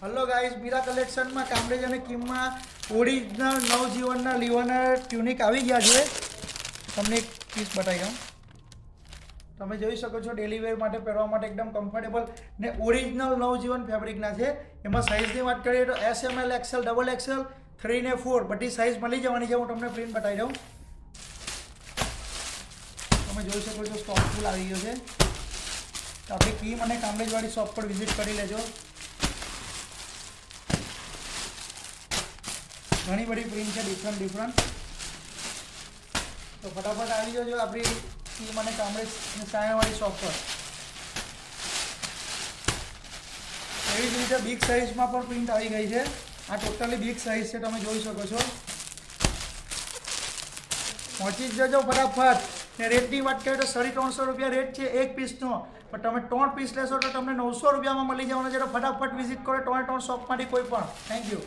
Hello guys, Meera કલેક્શનમાં Kamrej અને કિમમાં original નવજીવનના લિવનર tunic આવી ગયા છે. તમને એક પીસ બતાવી દઉં. તમે જોઈ શકો છો, ડેલી વેર માટે પહેરવા માટે એકદમ કમ્ફર્ટેબલ ને ઓરિજિનલ નવજીવન ફેબ્રિકના છે. એમાં સાઇઝની વાત કરીએ તો SML, XL, ડબલ XL, 3 ને 4 બધી સાઇઝ મળી જવાની છે. હું તમને પ્રિન્ટ બતાવી દઉં. તમે જોઈ શકો છો, સ્ટોક ફૂલ આવી ગયો છે. તો આપણી કિમ અને કામરેજવાળી શોપ પર વિઝિટ કરી લેજો. ઘણી બધી પ્રિન્ટ છે, ડિફરન્ટ. તો ફટાફટ આવી જજો આપણી કિમ અને કામરેજ સાયણવાળી શોપ પર. એવી જ રીતે બિગ સાઇઝમાં પણ પ્રિન્ટ આવી ગઈ છે. આ ટોટલી બિગ સાઇઝ છે, તમે જોઈ શકો છો. પહોંચી જ જજો ફટાફટ. ને રેટની વાત કરીએ તો 350 રૂપિયા રેટ છે એક પીસનો, પણ તમે 3 પીસ લેશો તો તમને 900 રૂપિયામાં મળી જવાનો છે. તો ફટાફટ વિઝિટ કરો 3 શોપમાંથી કોઈ પણ. Thank you.